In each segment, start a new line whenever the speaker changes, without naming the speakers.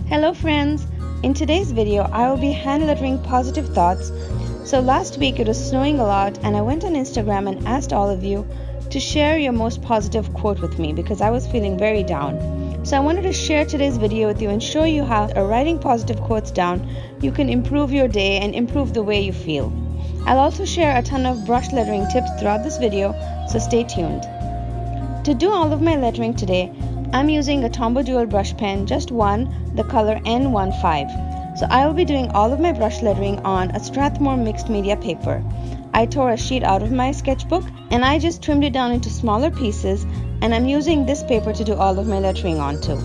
Hello friends! In today's video, I will be hand lettering positive thoughts. So last week it was snowing a lot and I went on Instagram and asked all of you to share your most positive quote with me because I was feeling very down. So I wanted to share today's video with you and show you how writing positive quotes down, you can improve your day and improve the way you feel. I'll also share a ton of brush lettering tips throughout this video, so stay tuned. To do all of my lettering today, I'm using a Tombow Dual brush pen, just one, the color N15. So I will be doing all of my brush lettering on a Strathmore mixed media paper. I tore a sheet out of my sketchbook and I just trimmed it down into smaller pieces, and I'm using this paper to do all of my lettering onto.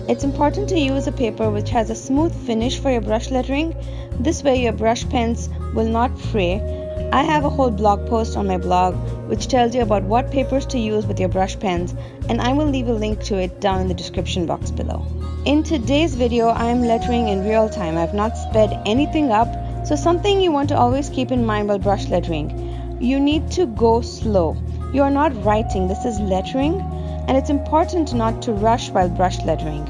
It's important to use a paper which has a smooth finish for your brush lettering. This way your brush pens will not fray. I have a whole blog post on my blog which tells you about what papers to use with your brush pens, and I will leave a link to it down in the description box below. In today's video, I am lettering in real time. I've not sped anything up, so something you want to always keep in mind while brush lettering. You need to go slow. You are not writing, this is lettering, and it's important not to rush while brush lettering.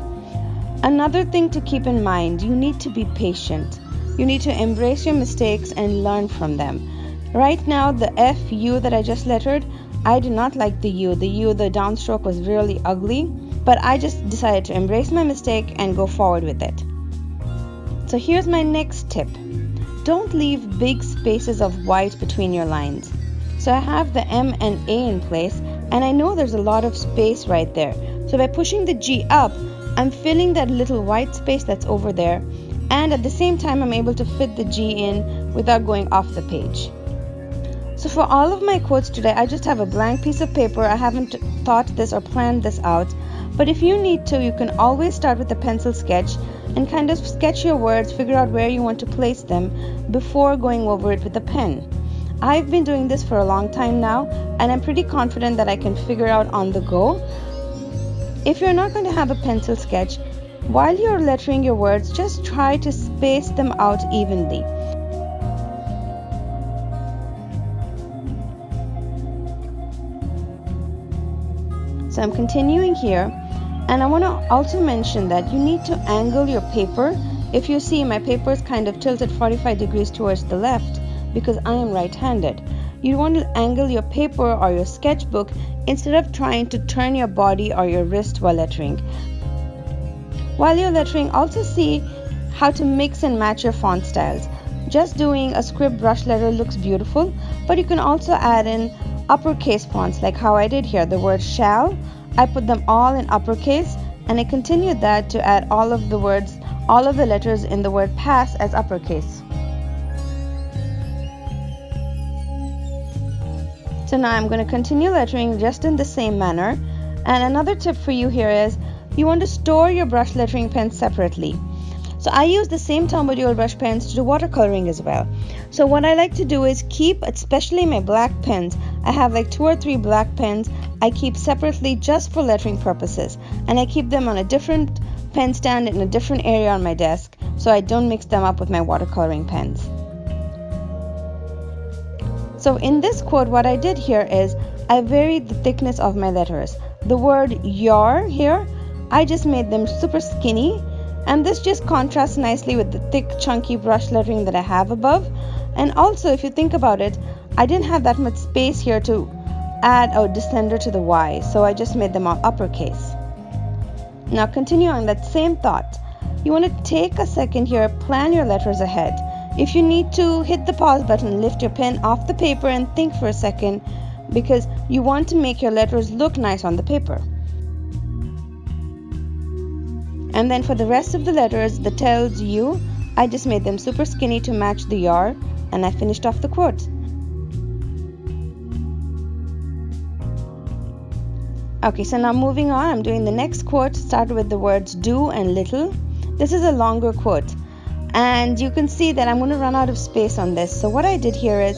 Another thing to keep in mind, you need to be patient. You need to embrace your mistakes and learn from them. Right now, the FU that I just lettered, I did not like the U. The downstroke was really ugly, but I just decided to embrace my mistake and go forward with it. So here's my next tip. Don't leave big spaces of white between your lines. So I have the M and A in place, and I know there's a lot of space right there. So by pushing the G up, I'm filling that little white space that's over there, and at the same time I'm able to fit the G in without going off the page. So for all of my quotes today, I just have a blank piece of paper. I haven't thought this or planned this out, but if you need to, you can always start with a pencil sketch and kind of sketch your words, figure out where you want to place them before going over it with a pen. I've been doing this for a long time now, and I'm pretty confident that I can figure out on the go. If you're not going to have a pencil sketch, while you're lettering your words, just try to space them out evenly. So I'm continuing here, and I want to also mention that you need to angle your paper. If you see, my paper is kind of tilted 45 degrees towards the left because I am right-handed. You want to angle your paper or your sketchbook instead of trying to turn your body or your wrist while lettering. While you're lettering, also see how to mix and match your font styles. Just doing a script brush letter looks beautiful, but you can also add in uppercase fonts like how I did here. The word shall, I put them all in uppercase, and I continued that to add all of the letters in the word pass as uppercase. So now I'm going to continue lettering just in the same manner. And another tip for you here is you want to store your brush lettering pens separately. So I use the same Tombow Dual brush pens to do watercoloring as well. So what I like to do is keep, especially my black pens, I have like 2 or 3 black pens I keep separately just for lettering purposes, and I keep them on a different pen stand in a different area on my desk so I don't mix them up with my watercoloring pens. So in this quote, what I did here is I varied the thickness of my letters. The word your here, I just made them super skinny, and this just contrasts nicely with the thick chunky brush lettering that I have above. And also, if you think about it, I didn't have that much space here to add a descender to the Y, so I just made them all uppercase. Now continue on that same thought. You want to take a second here, plan your letters ahead. If you need to, hit the pause button, lift your pen off the paper and think for a second, because you want to make your letters look nice on the paper. And then for the rest of the letters, the tells you, I just made them super skinny to match the your, and I finished off the quote. Okay, so now moving on, I'm doing the next quote, started with the words do and little. This is a longer quote, and you can see that I'm going to run out of space on this. So what I did here is,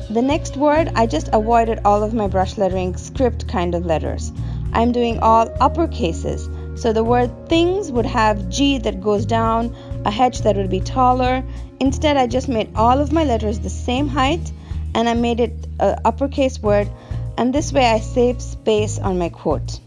the next word, I just avoided all of my brush lettering script kind of letters. I'm doing all uppercases. So the word things would have G that goes down, a H that would be taller. Instead, I just made all of my letters the same height, and I made it an uppercase word, and this way I save space on my quote.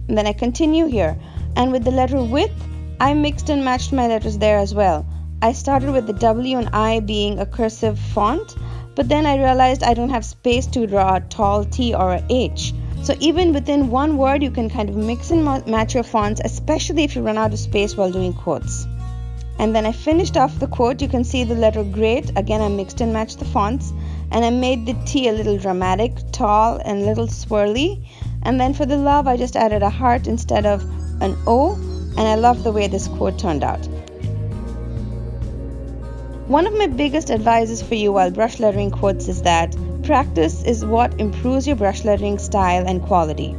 And then I continue here, and with the letter width, I mixed and matched my letters there as well. I started with the W and I being a cursive font, but then I realized I don't have space to draw a tall T or a H. So even within one word, you can kind of mix and match your fonts, especially if you run out of space while doing quotes. And then I finished off the quote. You can see the letter great. Again, I mixed and matched the fonts, and I made the T a little dramatic, tall, and a little swirly. And then for the love, I just added a heart instead of an O, and I love the way this quote turned out. One of my biggest advices for you while brush lettering quotes is that practice is what improves your brush lettering style and quality.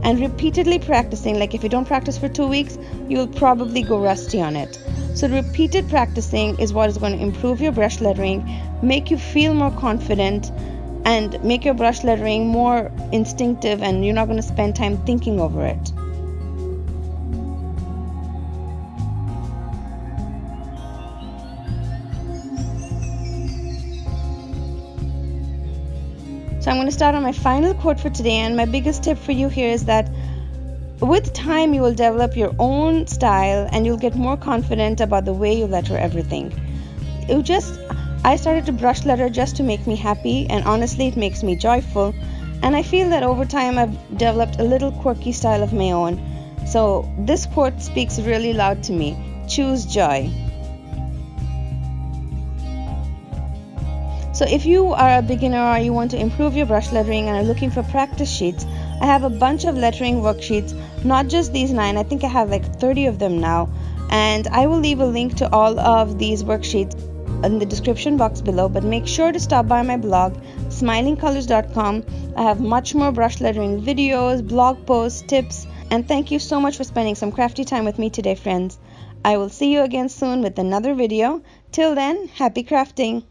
And repeatedly practicing, like if you don't practice for 2 weeks, you'll probably go rusty on it. So repeated practicing is what is going to improve your brush lettering, make you feel more confident, and make your brush lettering more instinctive, and you're not going to spend time thinking over it. So I'm going to start on my final quote for today, and my biggest tip for you here is that with time you will develop your own style and you'll get more confident about the way you letter everything. I started to brush letter just to make me happy, and honestly it makes me joyful, and I feel that over time I've developed a little quirky style of my own. So this quote speaks really loud to me. Choose joy. So if you are a beginner or you want to improve your brush lettering and are looking for practice sheets, I have a bunch of lettering worksheets, not just these 9, I think I have like 30 of them now, and I will leave a link to all of these worksheets in the description box below, but make sure to stop by my blog, smilingcolors.com. I have much more brush lettering videos, blog posts, tips, and thank you so much for spending some crafty time with me today, friends. I will see you again soon with another video. Till then, happy crafting!